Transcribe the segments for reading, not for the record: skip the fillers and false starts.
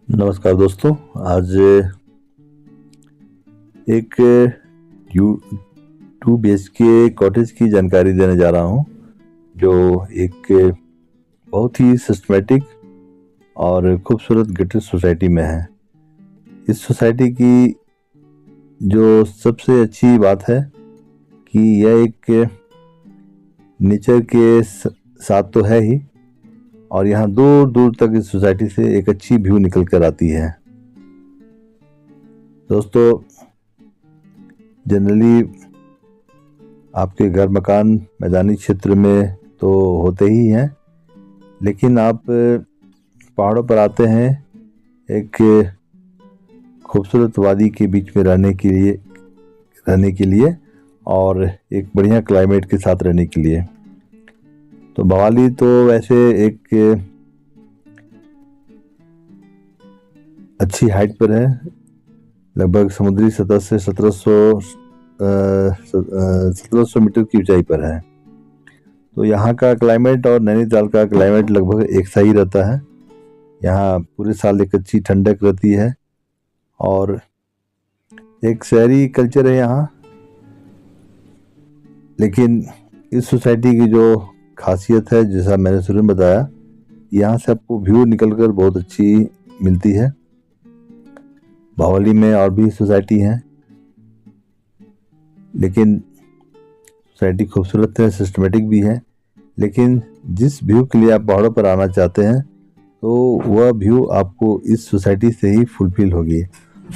नमस्कार दोस्तों। आज एक टू बी एच के कॉटेज की जानकारी देने जा रहा हूँ, जो एक बहुत ही सिस्टमेटिक और खूबसूरत गेटेड सोसाइटी में है। इस सोसाइटी की जो सबसे अच्छी बात है कि यह एक नेचर के साथ तो है ही, और यहाँ दूर दूर तक इस सोसाइटी से एक अच्छी व्यू निकल कर आती है। दोस्तों, जनरली आपके घर मकान मैदानी क्षेत्र में तो होते ही हैं, लेकिन आप पहाड़ों पर आते हैं एक खूबसूरत वादी के बीच में रहने के लिए और एक बढ़िया क्लाइमेट के साथ रहने के लिए। तो भवाली तो वैसे एक अच्छी हाइट पर है, लगभग समुद्री सतह से 1700 मीटर की ऊंचाई पर है। तो यहाँ का क्लाइमेट और नैनीताल का क्लाइमेट लगभग एक सा ही रहता है। यहाँ पूरे साल एक अच्छी ठंडक रहती है और एक शहरी कल्चर है यहाँ। लेकिन इस सोसाइटी की जो खासियत है, जैसा मैंने शुरू में बताया, यहाँ से आपको व्यू निकलकर बहुत अच्छी मिलती है। भवाली में और भी सोसाइटी हैं, लेकिन सोसाइटी खूबसूरत है, सिस्टमेटिक भी है। लेकिन जिस व्यू के लिए आप पहाड़ों पर आना चाहते हैं, तो वह व्यू आपको इस सोसाइटी से ही फुलफिल होगी।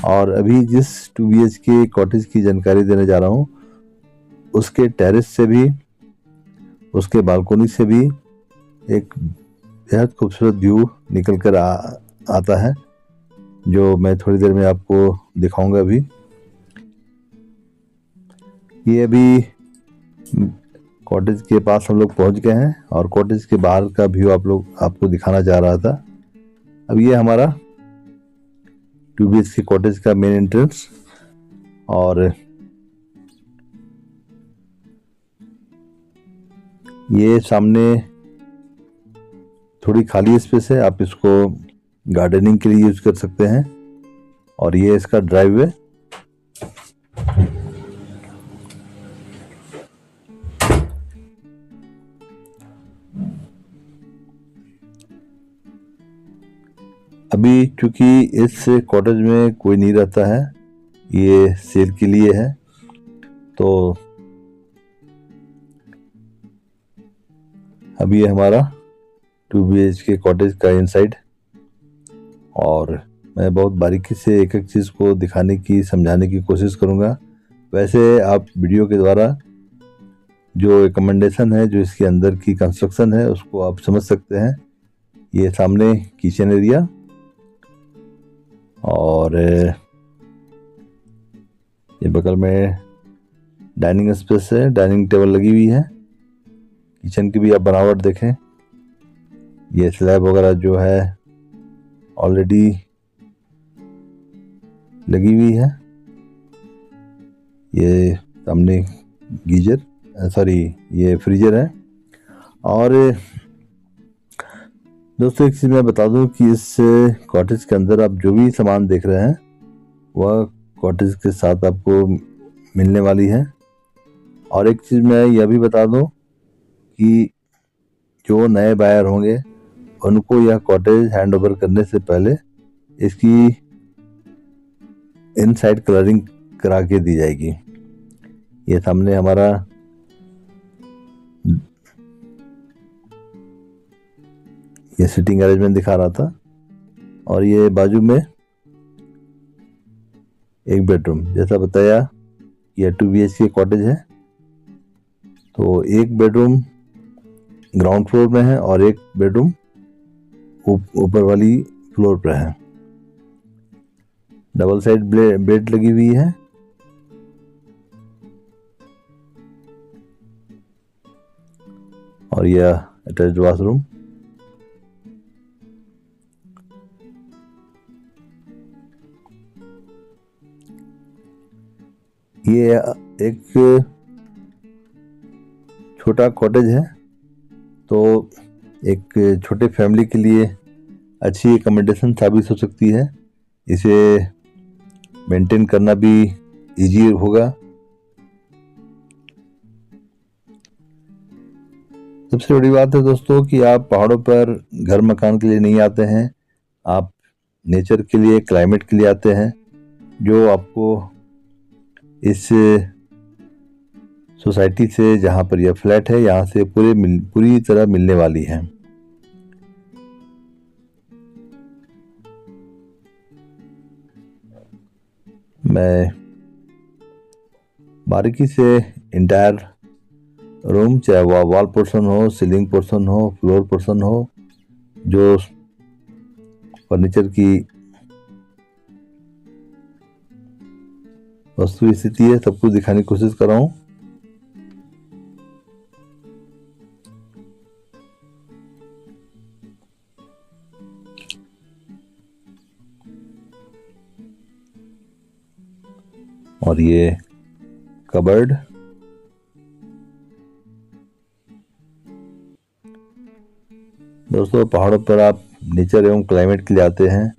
और अभी जिस 2 BHK कॉटेज की जानकारी देने जा रहा हूँ, उसके टेरेस से भी, उसके बालकोनी से भी एक बेहद खूबसूरत व्यू निकल कर आता है, जो मैं थोड़ी देर में आपको दिखाऊंगा। अभी ये अभी कॉटेज के पास हम लोग पहुंच गए हैं और कॉटेज के बाहर का व्यू आपको दिखाना चाह रहा था। अब ये हमारा 2 BHK कॉटेज का मेन एंट्रेंस, और ये सामने थोड़ी खाली स्पेस है, आप इसको गार्डनिंग के लिए यूज कर सकते हैं। और ये इसका ड्राइववे। अभी चूंकि इस कॉटेज में कोई नहीं रहता है, ये सेल के लिए है, तो अभी ये हमारा 2 BHK कॉटेज का इनसाइड। और मैं बहुत बारीकी से एक एक चीज़ को दिखाने की, समझाने की कोशिश करूँगा। वैसे आप वीडियो के द्वारा जो रिकमेंडेशन है, जो इसके अंदर की कंस्ट्रक्शन है, उसको आप समझ सकते हैं। ये सामने किचन एरिया, और ये बगल में डाइनिंग स्पेस है, डाइनिंग टेबल लगी हुई है। किचन की भी आप बनावट देखें, ये स्लैब वगैरह जो है ऑलरेडी लगी हुई है। ये सामने ये फ्रीजर है। और दोस्तों, एक चीज़ मैं बता दूं कि इस कॉटेज के अंदर आप जो भी सामान देख रहे हैं, वह कॉटेज के साथ आपको मिलने वाली है। और एक चीज़ मैं यह भी बता दूं कि जो नए बायर होंगे, उनको यह कॉटेज हैंड ओवर करने से पहले इसकी इनसाइड कलरिंग करा के दी जाएगी। ये सामने हमारा ये सिटिंग अरेंजमेंट दिखा रहा था, और ये बाजू में एक बेडरूम। जैसा बताया, यह 2 BHK कॉटेज है, तो एक बेडरूम ग्राउंड फ्लोर में है और एक बेडरूम ऊपर वाली फ्लोर पर है। डबल साइड बेड लगी हुई है। और यह अटैच्ड वॉशरूम। ये एक छोटा कॉटेज है, तो एक छोटे फैमिली के लिए अच्छी एकोमोडेशन साबित हो सकती है। इसे मेंटेन करना भी इजी होगा। सबसे बड़ी बात है दोस्तों कि आप पहाड़ों पर घर मकान के लिए नहीं आते हैं, आप नेचर के लिए, क्लाइमेट के लिए आते हैं, जो आपको इस सोसाइटी से, जहाँ पर यह फ्लैट है, यहाँ से पूरी तरह मिलने वाली है। मैं बारीकी से इंटायर रूम, चाहे वह वॉल पोर्शन हो, सीलिंग पोर्शन हो, फ्लोर पोर्शन हो, जो फर्नीचर की वस्तु स्थिति है, सब कुछ दिखाने की कोशिश कर रहा हूँ। और ये कबर्ड, दोस्तों पहाड़ों पर आप नेचर एवं क्लाइमेट के लिए आते हैं,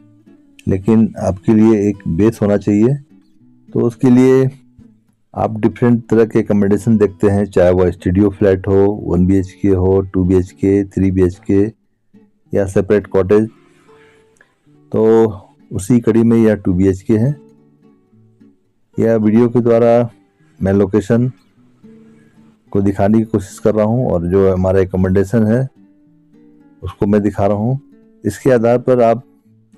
लेकिन आपके लिए एक बेस होना चाहिए। तो उसके लिए आप डिफरेंट तरह के एकोमोडेशन देखते हैं, चाहे वह स्टूडियो फ्लैट हो, 1 BHK हो, 2 BHK, 3 BHK या सेपरेट कॉटेज। तो उसी कड़ी में यह 2 BHK है। यह वीडियो के द्वारा मैं लोकेशन को दिखाने की कोशिश कर रहा हूँ और जो हमारा एकोमोडेशन है उसको मैं दिखा रहा हूँ। इसके आधार पर आप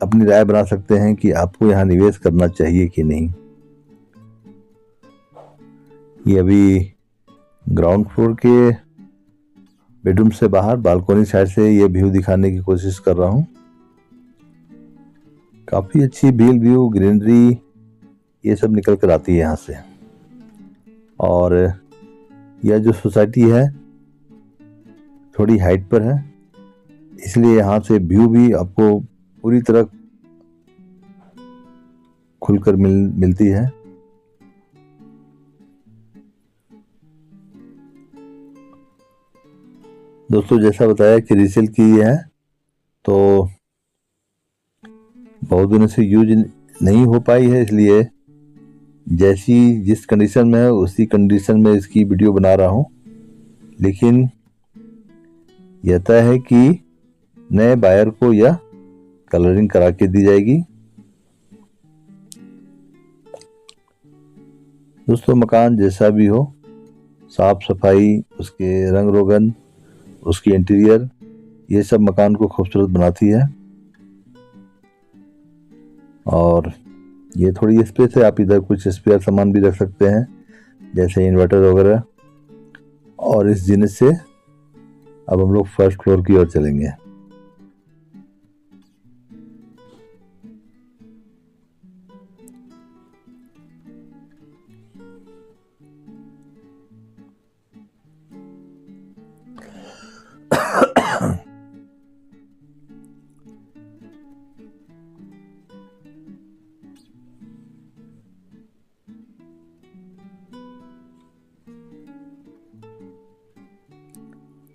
अपनी राय बना सकते हैं कि आपको यहाँ निवेश करना चाहिए कि नहीं। ये अभी ग्राउंड फ्लोर के बेडरूम से बाहर बालकोनी साइड से ये व्यू दिखाने की कोशिश कर रहा हूँ। काफ़ी अच्छी भील व्यू, ग्रीनरी, ये सब निकल कर आती है यहाँ से। और यह जो सोसाइटी है थोड़ी हाइट पर है, इसलिए यहाँ से व्यू भी आपको पूरी तरह खुलकर मिलती है। दोस्तों जैसा बताया कि रीसेल की है, तो बहुत दिनों से यूज नहीं हो पाई है, इसलिए जैसी जिस कंडीशन में है उसी कंडीशन में इसकी वीडियो बना रहा हूँ। लेकिन यह तय है कि नए बायर को यह कलरिंग करा के दी जाएगी। दोस्तों मकान जैसा भी हो, साफ सफाई, उसके रंग रोगन, उसकी इंटीरियर, ये सब मकान को खूबसूरत बनाती है। और ये थोड़ी स्पेस है, आप इधर कुछ स्पेयर सामान भी रख सकते हैं, जैसे इन्वर्टर वगैरह। और इस जिनिस से अब हम लोग फर्स्ट फ्लोर की ओर चलेंगे।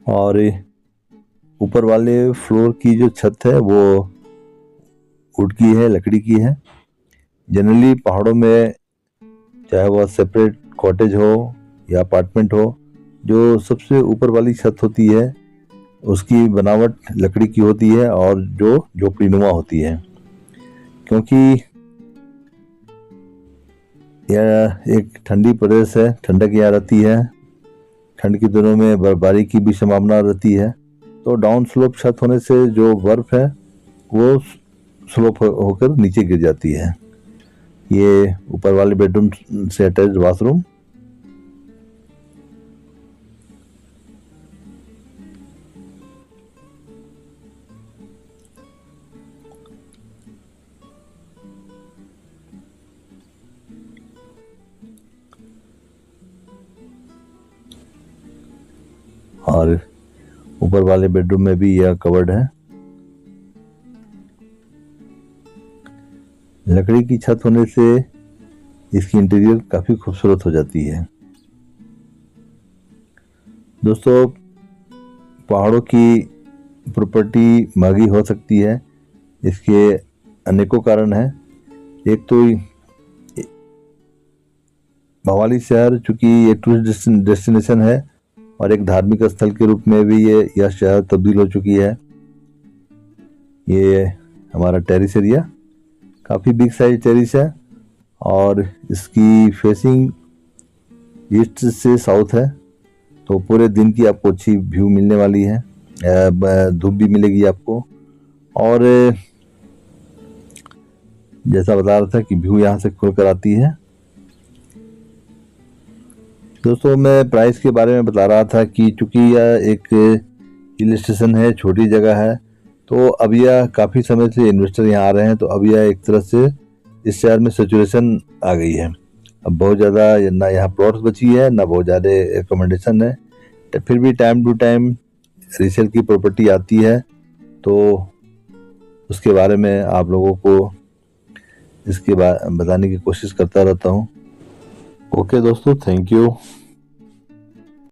और ऊपर वाले फ्लोर की जो छत है वो वुड की है, लकड़ी की है। जनरली पहाड़ों में चाहे वह सेपरेट कॉटेज हो या अपार्टमेंट हो, जो सबसे ऊपर वाली छत होती है उसकी बनावट लकड़ी की होती है और जो झोपड़ीनुमा होती है। क्योंकि यह एक ठंडी प्रदेश है, ठंडक यहाँ रहती है, ठंड के दिनों में बर्फबारी की भी संभावना रहती है। तो डाउन स्लोप छत होने से जो बर्फ है वो स्लोप होकर नीचे गिर जाती है। ये ऊपर वाले बेडरूम से अटैच्ड बाथरूम। और ऊपर वाले बेडरूम में भी यह कवर्ड है। लकड़ी की छत होने से इसकी इंटीरियर काफ़ी खूबसूरत हो जाती है। दोस्तों पहाड़ों की प्रॉपर्टी महंगी हो सकती है, इसके अनेकों कारण हैं। एक तो भवाली शहर चूंकि एक टूरिस्ट डेस्टिनेशन है और एक धार्मिक स्थल के रूप में भी यह शहर तब्दील हो चुकी है। ये हमारा टेरिस एरिया काफ़ी बिग साइज टेरिस है और इसकी फेसिंग ईस्ट से साउथ है, तो पूरे दिन की आपको अच्छी व्यू मिलने वाली है, धूप भी मिलेगी आपको। और जैसा बता रहा था कि व्यू यहाँ से खुल कर आती है। दोस्तों मैं प्राइस के बारे में बता रहा था कि चूंकि यह एक हिल स्टेशन है, छोटी जगह है, तो अब यह काफ़ी समय से इन्वेस्टर यहाँ आ रहे हैं, तो अब यह एक तरह से इस शहर में सेचुरेशन आ गई है। अब बहुत ज़्यादा ना यहाँ प्लॉट्स बची है ना बहुत ज़्यादा एकोमोडेशन है, तो फिर भी टाइम टू टाइम रीसेल की प्रॉपर्टी आती है, तो उसके बारे में आप लोगों को इसके बताने की कोशिश करता रहता हूँ। ओके दोस्तों, थैंक यू।